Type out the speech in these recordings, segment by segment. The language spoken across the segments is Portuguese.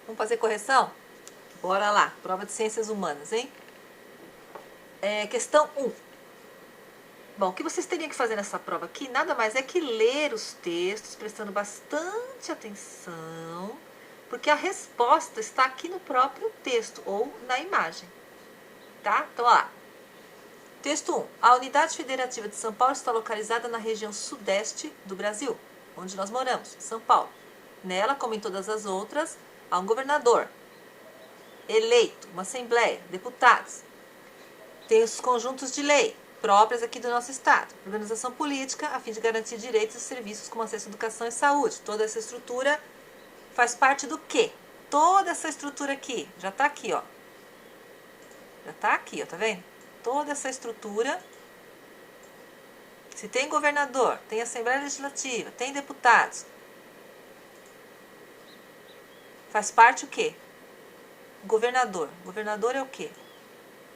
Vamos fazer correção? Bora lá, prova de ciências humanas, hein? Questão 1. Bom, o que vocês teriam que fazer nessa prova aqui, nada mais é que ler os textos, prestando bastante atenção, porque a resposta está aqui no próprio texto, ou na imagem, tá? Então, ó lá. Texto 1. A Unidade Federativa de São Paulo está localizada na região sudeste do Brasil, onde nós moramos, São Paulo. Nela, como em todas as outras, há um governador eleito, uma assembleia, deputados. Tem os conjuntos de lei próprias aqui do nosso estado. Organização política a fim de garantir direitos e serviços como acesso à educação e saúde. Toda essa estrutura faz parte do quê? Toda essa estrutura aqui, já está aqui, ó. Já está aqui, ó, tá vendo? Toda essa estrutura, se tem governador, tem Assembleia Legislativa, tem deputados, faz parte o quê? Governador. Governador é o quê?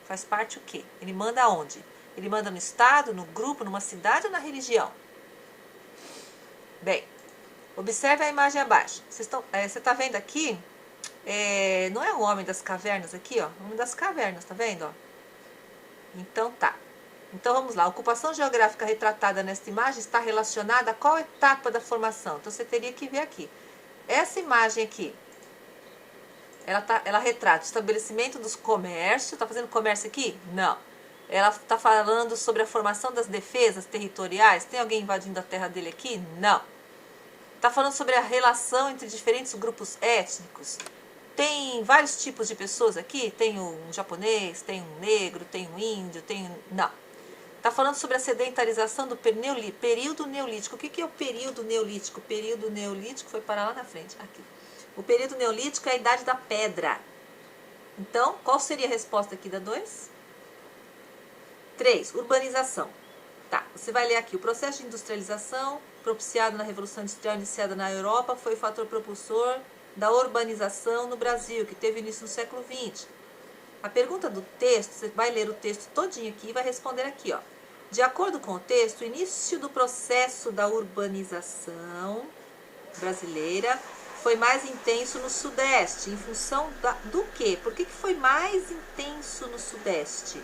Faz parte o quê? Ele manda aonde? Ele manda no estado, no grupo, numa cidade ou na religião? Bem, observe a imagem abaixo. Você está vendo aqui? Não é o homem das cavernas aqui, ó? O homem das cavernas, tá vendo, ó? Então tá. Então vamos lá. A ocupação geográfica retratada nesta imagem está relacionada a qual etapa da formação? Então você teria que ver aqui. Essa imagem aqui, ela retrata o estabelecimento dos comércios. Está fazendo comércio aqui? Não. Ela está falando sobre a formação das defesas territoriais. Tem alguém invadindo a terra dele aqui? Não. Está falando sobre a relação entre diferentes grupos étnicos. Tem vários tipos de pessoas aqui? Tem um japonês, tem um negro, tem um índio, tem um... Não. Está falando sobre a sedentarização do período neolítico. O que é o período neolítico? O período neolítico foi parar lá na frente. Aqui. O período neolítico é a idade da pedra. Então, qual seria a resposta aqui da 2? 3. Urbanização. Tá, você vai ler aqui. O processo de industrialização propiciado na Revolução Industrial iniciada na Europa foi o fator propulsor da urbanização no Brasil, que teve início no século XX. A pergunta do texto, você vai ler o texto todinho aqui e vai responder aqui, ó. De acordo com o texto, o início do processo da urbanização brasileira foi mais intenso no Sudeste, em função do quê? Por que foi mais intenso no Sudeste?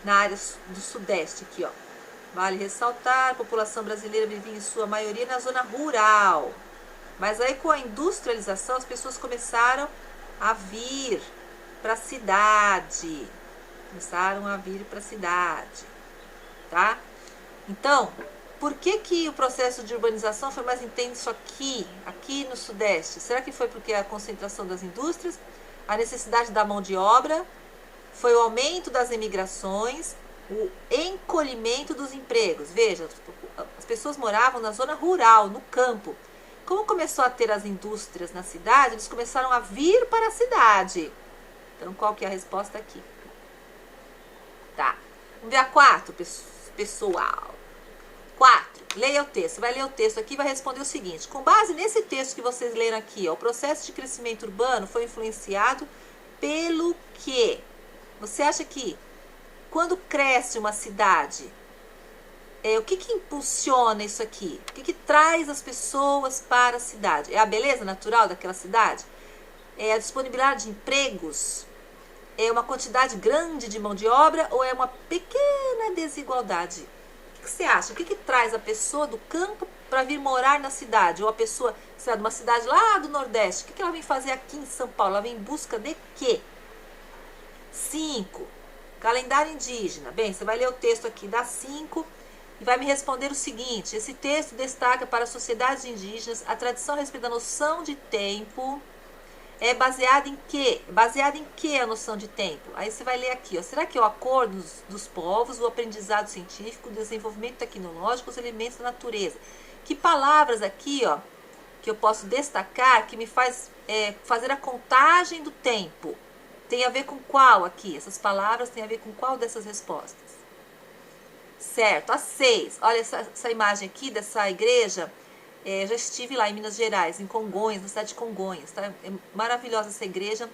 Na área do Sudeste aqui, ó. Vale ressaltar, a população brasileira vivia em sua maioria na zona rural. Mas aí com a industrialização as pessoas começaram a vir para a cidade. Começaram a vir para a cidade, tá? Então, por que o processo de urbanização foi mais intenso aqui no Sudeste? Será que foi porque a concentração das indústrias, a necessidade da mão de obra, foi o aumento das imigrações, o encolhimento dos empregos? Veja, as pessoas moravam na zona rural, no campo. Como começou a ter as indústrias na cidade, eles começaram a vir para a cidade. Então, qual que é a resposta aqui? Tá. Vamos ver a 4, pessoal. 4. Leia o texto. Você vai ler o texto aqui e vai responder o seguinte. Com base nesse texto que vocês leram aqui, ó, o processo de crescimento urbano foi influenciado pelo quê? Você acha que quando cresce uma cidade, o que impulsiona isso aqui? O que traz as pessoas para a cidade? É a beleza natural daquela cidade? É a disponibilidade de empregos? É uma quantidade grande de mão de obra? Ou é uma pequena desigualdade? O que você acha? O que traz a pessoa do campo para vir morar na cidade? Ou a pessoa, sei lá, de uma cidade lá do Nordeste, o que ela vem fazer aqui em São Paulo? Ela vem em busca de quê? 5. Calendário indígena. Bem, você vai ler o texto aqui da 5 e vai me responder o seguinte. Esse texto destaca para as sociedades indígenas a tradição a respeito da noção de tempo. É baseada em quê? Baseada em quê a noção de tempo? Aí você vai ler aqui, ó. Será que é o acordo dos povos, o aprendizado científico, o desenvolvimento tecnológico, os elementos da natureza? Que palavras aqui, ó, que eu posso destacar que me faz fazer a contagem do tempo? Tem a ver com qual aqui? Essas palavras têm a ver com qual dessas respostas? Certo, a 6. Olha essa imagem aqui dessa igreja. Já estive lá em Minas Gerais, em Congonhas, na cidade de Congonhas. Tá? É maravilhosa essa igreja.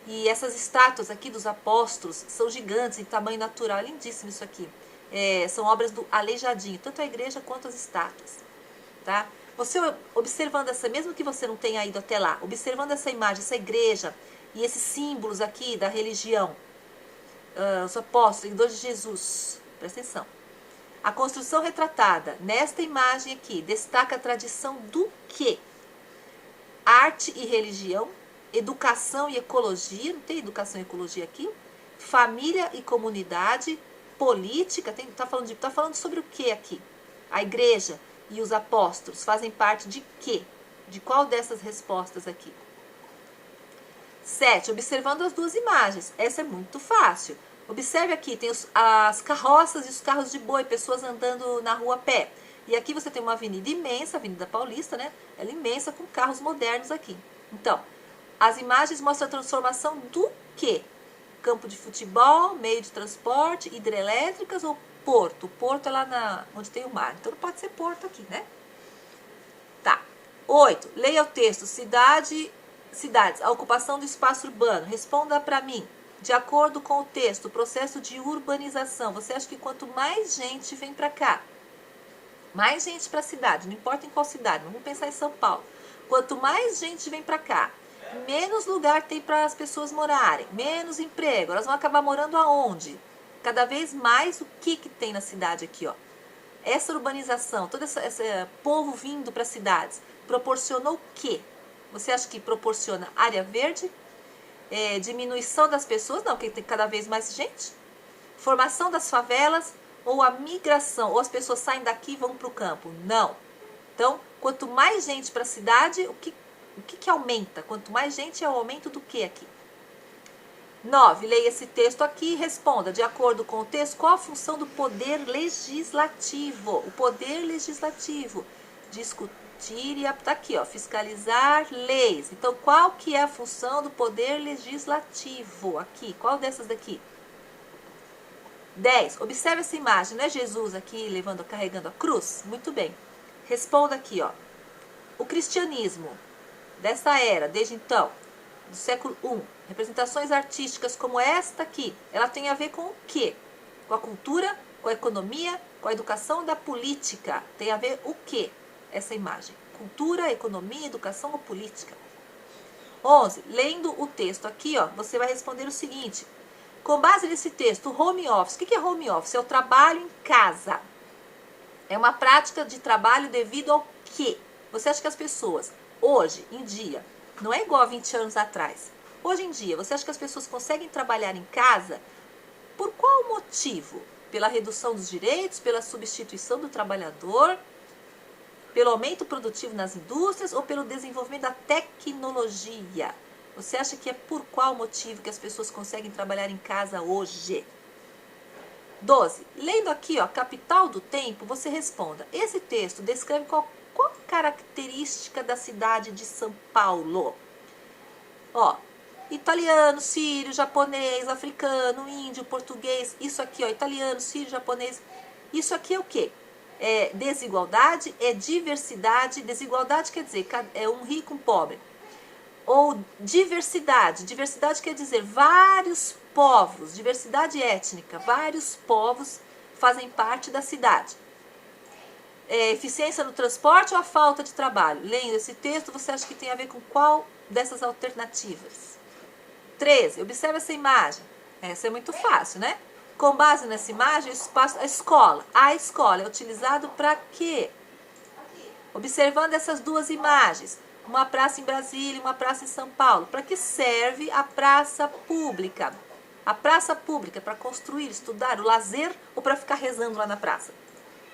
E essas estátuas aqui dos apóstolos são gigantes em tamanho natural. Lindíssimo isso aqui. São obras do Aleijadinho, tanto a igreja quanto as estátuas. Tá? Você observando essa, mesmo que você não tenha ido até lá, observando essa imagem, essa igreja e esses símbolos aqui da religião, os apóstolos, seguidores de Jesus, presta atenção. A construção retratada nesta imagem aqui destaca a tradição do quê? Arte e religião, educação e ecologia, não tem educação e ecologia aqui? Família e comunidade, política, tá falando sobre o que aqui? A igreja e os apóstolos fazem parte de quê? De qual dessas respostas aqui? 7. Observando as duas imagens. Essa é muito fácil. Observe aqui, tem as carroças e os carros de boi, pessoas andando na rua a pé. E aqui você tem uma avenida imensa, a Avenida Paulista, né? Ela é imensa, com carros modernos aqui. Então, as imagens mostram a transformação do quê? Campo de futebol, meio de transporte, hidrelétricas ou porto? O porto é lá onde tem o mar, então não pode ser porto aqui, né? Tá. 8. Leia o texto. Cidades, a ocupação do espaço urbano. Responda para mim. De acordo com o texto, o processo de urbanização. Você acha que quanto mais gente vem para cá, mais gente para a cidade, não importa em qual cidade, vamos pensar em São Paulo. Quanto mais gente vem para cá, menos lugar tem para as pessoas morarem, menos emprego. Elas vão acabar morando aonde? Cada vez mais o que tem na cidade aqui, ó. Essa urbanização, todo esse povo vindo para as cidades, proporcionou o quê? Você acha que proporciona área verde? Diminuição das pessoas? Não, porque tem cada vez mais gente. Formação das favelas ou a migração? Ou as pessoas saem daqui e vão para o campo? Não. Então, quanto mais gente para a cidade, o que aumenta? Quanto mais gente é o aumento do que aqui? 9. Leia esse texto aqui e responda, de acordo com o texto, qual a função do poder legislativo? O poder legislativo, discutir e tá aqui, ó, fiscalizar leis. Então, qual que é a função do poder legislativo aqui? Qual dessas daqui? 10. Observe essa imagem, não é Jesus aqui carregando a cruz? Muito bem. Responda aqui, ó. O cristianismo dessa era, desde então, do século I, representações artísticas como esta aqui, ela tem a ver com o quê? Com a cultura, com a economia, com a educação da política. Tem a ver o quê? Essa imagem. Cultura, economia, educação ou política. 11. Lendo o texto aqui, ó, você vai responder o seguinte. Com base nesse texto, home office. O que é home office? É o trabalho em casa. É uma prática de trabalho devido ao quê? Você acha que as pessoas, hoje em dia, não é igual a 20 anos atrás. Hoje em dia, você acha que as pessoas conseguem trabalhar em casa? Por qual motivo? Pela redução dos direitos, pela substituição do trabalhador, pelo aumento produtivo nas indústrias ou pelo desenvolvimento da tecnologia? Você acha que é por qual motivo que as pessoas conseguem trabalhar em casa hoje? 12. Lendo aqui, ó, Capital do Tempo, você responda. Esse texto descreve qual característica da cidade de São Paulo? Ó, italiano, sírio, japonês, africano, índio, português. Isso aqui, ó, italiano, sírio, japonês. Isso aqui é o quê? É desigualdade, é diversidade. Desigualdade quer dizer é um rico, um pobre. Ou diversidade. Diversidade quer dizer vários povos, diversidade étnica. Vários povos fazem parte da cidade. Eficiência no transporte ou a falta de trabalho? Lendo esse texto, você acha que tem a ver com qual dessas alternativas? 13. Observe essa imagem. Essa é muito fácil, né? Com base nessa imagem, a escola. A escola é utilizado para quê? Observando essas duas imagens, uma praça em Brasília e uma praça em São Paulo. Para que serve a praça pública? A praça pública é para construir, estudar, o lazer ou para ficar rezando lá na praça?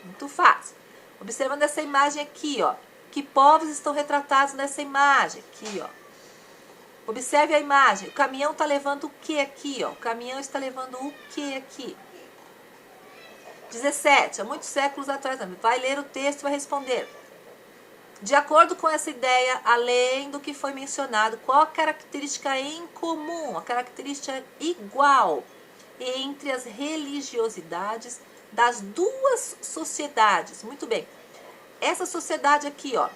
Muito fácil. Observando essa imagem aqui, ó. Que povos estão retratados nessa imagem? Aqui, ó. Observe a imagem. O caminhão está levando o que aqui, ó? O caminhão está levando o que aqui? 17. Há muitos séculos atrás. Vai ler o texto e vai responder. De acordo com essa ideia, além do que foi mencionado, qual a característica em comum, a característica igual entre as religiosidades das duas sociedades? Muito bem. Essa sociedade aqui, ó,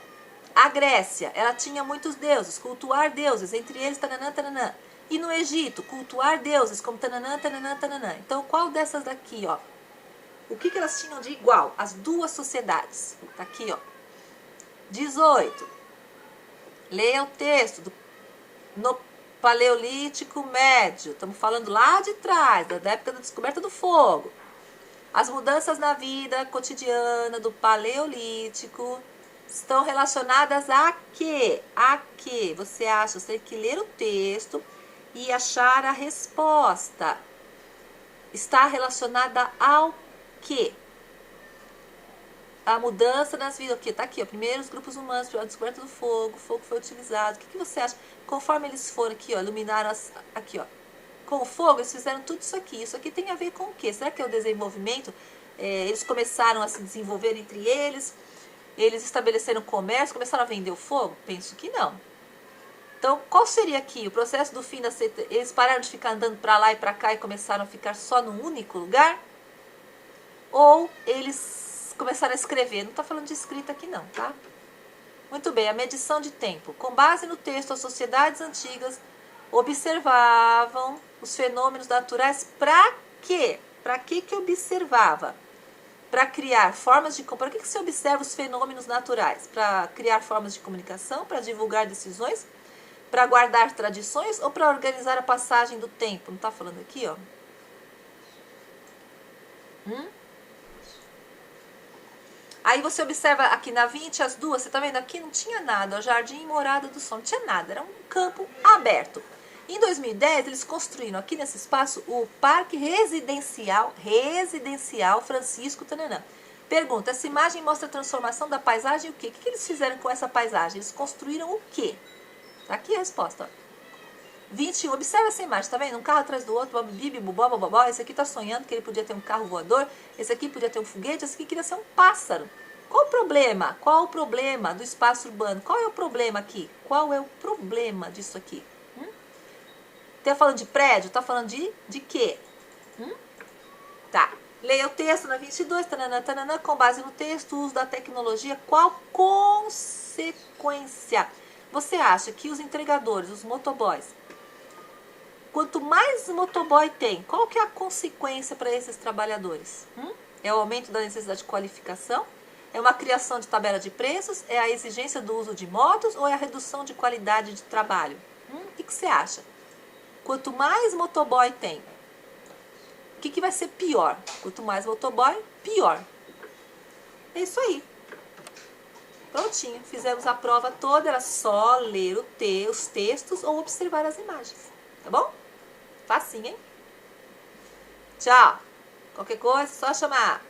a Grécia, ela tinha muitos deuses, cultuar deuses, entre eles tananã, tananã. E no Egito, cultuar deuses como tananã, tananã, tananã. Então, qual dessas daqui, ó? O que elas tinham de igual? As duas sociedades. Tá aqui, ó. 18. Leia o texto no Paleolítico Médio. Estamos falando lá de trás, da época da descoberta do fogo. As mudanças na vida cotidiana do Paleolítico estão relacionadas a quê? A quê? Você acha? Você tem que ler o texto e achar a resposta. Está relacionada ao quê? A mudança nas vidas. O quê? Tá aqui, ó. Primeiro os grupos humanos, a descoberta do fogo. O fogo foi utilizado. O que você acha? Conforme eles foram aqui, ó, iluminaram aqui, ó. Com o fogo, eles fizeram tudo isso aqui. Isso aqui tem a ver com o quê? Será que é o desenvolvimento? Eles começaram a se desenvolver entre eles. Eles estabeleceram comércio, começaram a vender o fogo? Penso que não. Então, qual seria aqui o processo do fim da seita? Eles pararam de ficar andando para lá e para cá e começaram a ficar só num único lugar? Ou eles começaram a escrever? Não está falando de escrita aqui não, tá? Muito bem, a medição de tempo. Com base no texto, as sociedades antigas observavam os fenômenos naturais para quê? Para que observava? Para criar formas de... Para que se observa os fenômenos naturais? Para criar formas de comunicação, para divulgar decisões, para guardar tradições ou para organizar a passagem do tempo? Não está falando aqui, ó? Aí você observa aqui na 20, as duas, você está vendo aqui? Não tinha nada, o Jardim Morada do Sol, não tinha nada, era um campo aberto. Em 2010, eles construíram aqui nesse espaço o Parque Residencial Francisco Tananã. Pergunta, essa imagem mostra a transformação da paisagem, o quê? O que eles fizeram com essa paisagem? Eles construíram o quê? Tá aqui a resposta, ó. 21, observa essa imagem, tá vendo? Um carro atrás do outro, bibi, bobó, bobó. Esse aqui tá sonhando que ele podia ter um carro voador, esse aqui podia ter um foguete, esse aqui queria ser um pássaro. Qual o problema? Qual o problema do espaço urbano? Qual é o problema aqui? Qual é o problema disso aqui? Tá falando de prédio? Tá falando de quê? Tá. Leia o texto na 22, tananã, tananã, com base no texto, uso da tecnologia, qual consequência? Você acha que os entregadores, os motoboys, quanto mais motoboy tem, qual que é a consequência para esses trabalhadores? É o aumento da necessidade de qualificação? É uma criação de tabela de preços? É a exigência do uso de motos? Ou é a redução de qualidade de trabalho? O que você acha? Quanto mais motoboy tem, o que vai ser pior? Quanto mais motoboy, pior. É isso aí. Prontinho. Fizemos a prova toda. Era só ler os textos ou observar as imagens. Tá bom? Facinho, hein? Tchau. Qualquer coisa, só chamar.